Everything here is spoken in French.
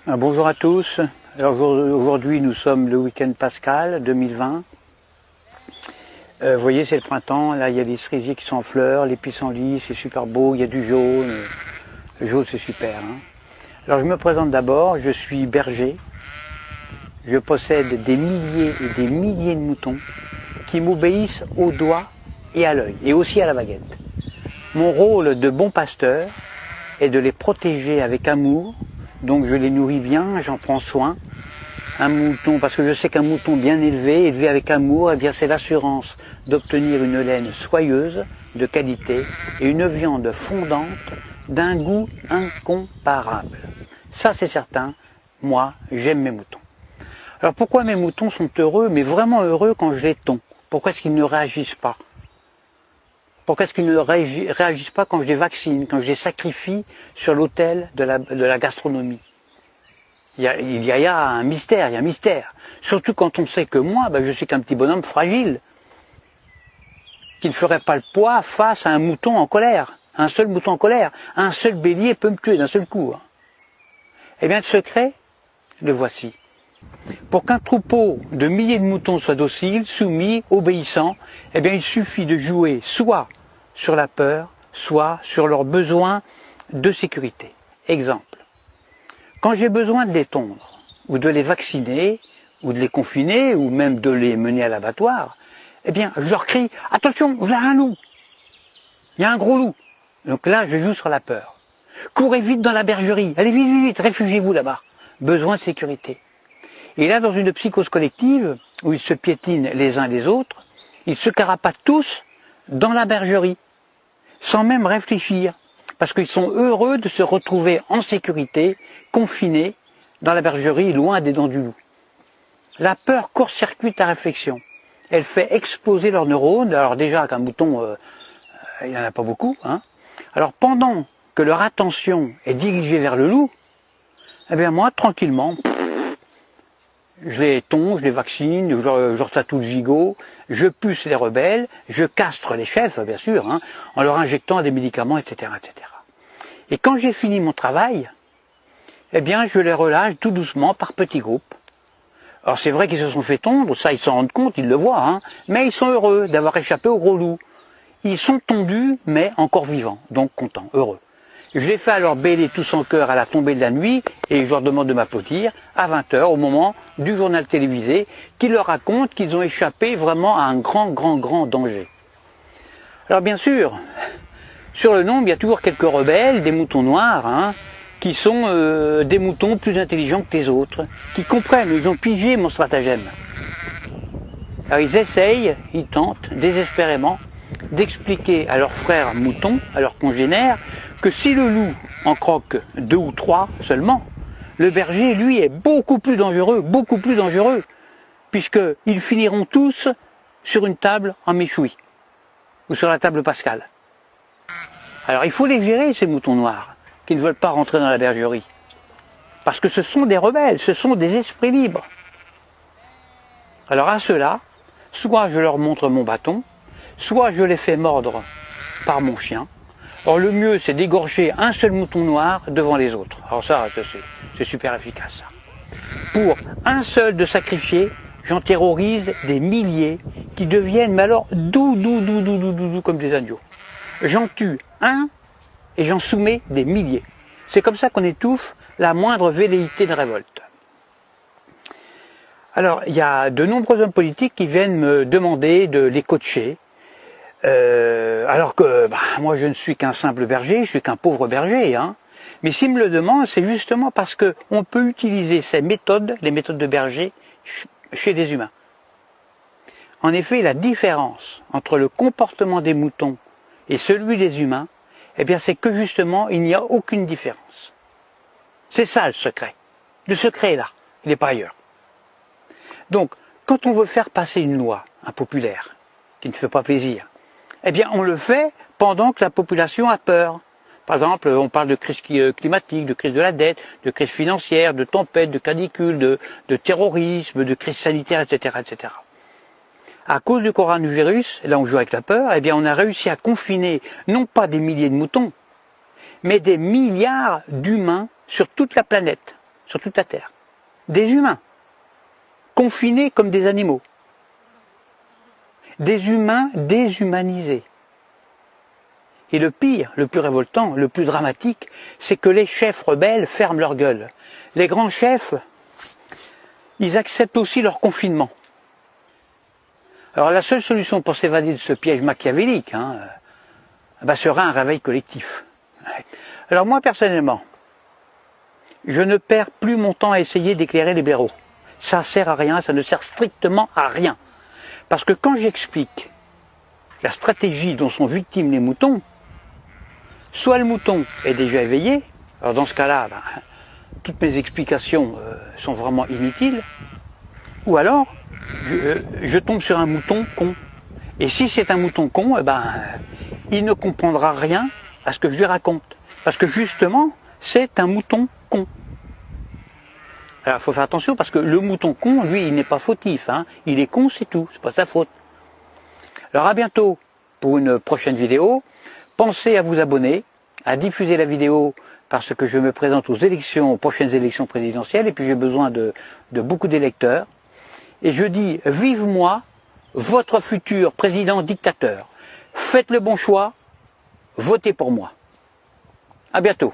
Bonjour à tous. Alors aujourd'hui nous sommes le week-end pascal 2020. Vous voyez, c'est le printemps, là il y a les cerisiers qui sont en fleurs, les pissenlits, c'est super beau, il y a du jaune. Le jaune c'est super. Alors je me présente d'abord, je suis berger. Je possède des milliers et des milliers de moutons qui m'obéissent au doigt et à l'œil, et aussi à la baguette. Mon rôle de bon pasteur est de les protéger avec amour, donc je les nourris bien, j'en prends soin. Un mouton, parce que je sais qu'un mouton bien élevé, élevé avec amour, eh bien c'est l'assurance d'obtenir une laine soyeuse, de qualité, et une viande fondante d'un goût incomparable. Ça c'est certain, moi j'aime mes moutons. Alors pourquoi mes moutons sont heureux, mais vraiment heureux quand je les tonds? Pourquoi est-ce qu'ils ne réagissent pas? Pourquoi est-ce qu'ils ne réagissent pas quand je les vaccine, quand je les sacrifie sur l'autel de la gastronomie? Il y a un mystère, il y a un mystère. Surtout quand on sait que moi, je suis qu'un petit bonhomme fragile, qui ne ferait pas le poids face à un mouton en colère, un seul mouton en colère. Un seul bélier peut me tuer d'un seul coup. Eh bien, le secret, le voici. Pour qu'un troupeau de milliers de moutons soit docile, soumis, obéissant, eh bien il suffit de jouer soit sur la peur, soit sur leurs besoins de sécurité. Exemple, quand j'ai besoin de les tondre, ou de les vacciner, ou de les confiner, ou même de les mener à l'abattoir, eh bien je leur crie « Attention, vous avez un loup ! Il y a un gros loup !» Donc là, je joue sur la peur. « Courez vite dans la bergerie, allez vite, vite, vite, réfugiez-vous là-bas. » Besoin de sécurité. Et là, dans une psychose collective, où ils se piétinent les uns les autres, ils se carapatent tous dans la bergerie, sans même réfléchir, parce qu'ils sont heureux de se retrouver en sécurité, confinés dans la bergerie, loin des dents du loup. La peur court-circuite la réflexion. Elle fait exploser leurs neurones. Alors déjà, qu'un mouton, il n'y en a pas beaucoup. Alors pendant que leur attention est dirigée vers le loup, eh bien moi, tranquillement, je les tonds, je les vaccine, je leur tatoue le gigot, je puce les rebelles, je castre les chefs, bien sûr, en leur injectant des médicaments, etc., etc. Et quand j'ai fini mon travail, eh bien, je les relâche tout doucement par petits groupes. Alors c'est vrai qu'ils se sont fait tondre, ça ils s'en rendent compte, ils le voient, mais ils sont heureux d'avoir échappé au gros loup. Ils sont tondus, mais encore vivants, donc contents, heureux. Je les fais alors bêler tous en chœur à la tombée de la nuit et je leur demande de m'applaudir à 20h au moment du journal télévisé qui leur raconte qu'ils ont échappé vraiment à un grand danger. Alors bien sûr, sur le nombre, il y a toujours quelques rebelles, des moutons noirs, qui sont des moutons plus intelligents que les autres, qui comprennent, ils ont pigé mon stratagème. Alors ils essayent, ils tentent désespérément d'expliquer à leurs frères moutons, à leurs congénères, que si le loup en croque 2 ou 3 seulement, le berger, lui, est beaucoup plus dangereux, puisqu'ils finiront tous sur une table en méchoui, ou sur la table pascale. Alors il faut les gérer, ces moutons noirs, qui ne veulent pas rentrer dans la bergerie, parce que ce sont des rebelles, ce sont des esprits libres. Alors à ceux-là, soit je leur montre mon bâton, soit je les fais mordre par mon chien. Or le mieux c'est d'égorger un seul mouton noir devant les autres. Alors ça c'est super efficace ça. Pour un seul de sacrifier, j'en terrorise des milliers qui deviennent mais alors doux comme des agneaux. J'en tue un et j'en soumets des milliers. C'est comme ça qu'on étouffe la moindre velléité de révolte. Alors il y a de nombreux hommes politiques qui viennent me demander de les coacher. Alors que moi je ne suis qu'un simple berger, je suis qu'un pauvre berger, mais s'ils me le demandent, c'est justement parce que on peut utiliser ces méthodes, les méthodes de berger, chez des humains. En effet, la différence entre le comportement des moutons et celui des humains, eh bien c'est que justement il n'y a aucune différence. C'est ça le secret. Le secret est là, il n'est pas ailleurs. Donc, quand on veut faire passer une loi impopulaire, qui ne fait pas plaisir, eh bien on le fait pendant que la population a peur. Par exemple, on parle de crise climatique, de crise de la dette, de crise financière, de tempête, de canicule, de terrorisme, de crise sanitaire, etc., etc. À cause du coronavirus, là on joue avec la peur, eh bien on a réussi à confiner non pas des milliers de moutons, mais des milliards d'humains sur toute la planète, sur toute la Terre. Des humains, confinés comme des animaux. Des humains déshumanisés. Et le pire, le plus révoltant, le plus dramatique, c'est que les chefs rebelles ferment leur gueule. Les grands chefs, ils acceptent aussi leur confinement. Alors la seule solution pour s'évader de ce piège machiavélique, serait un réveil collectif. Alors moi personnellement, je ne perds plus mon temps à essayer d'éclairer les blaireaux. Ça sert à rien, ça ne sert strictement à rien. Parce que quand j'explique la stratégie dont sont victimes les moutons, soit le mouton est déjà éveillé, alors dans ce cas-là, toutes mes explications sont vraiment inutiles, ou alors je tombe sur un mouton con. Et si c'est un mouton con, il ne comprendra rien à ce que je lui raconte. Parce que justement, c'est un mouton con. Alors il faut faire attention parce que le mouton con, lui, il n'est pas fautif. Il est con, c'est tout, c'est pas sa faute. Alors à bientôt pour une prochaine vidéo. Pensez à vous abonner, à diffuser la vidéo parce que je me présente aux prochaines élections présidentielles et puis j'ai besoin de beaucoup d'électeurs. Et je dis, vive moi, votre futur président dictateur. Faites le bon choix, votez pour moi. À bientôt.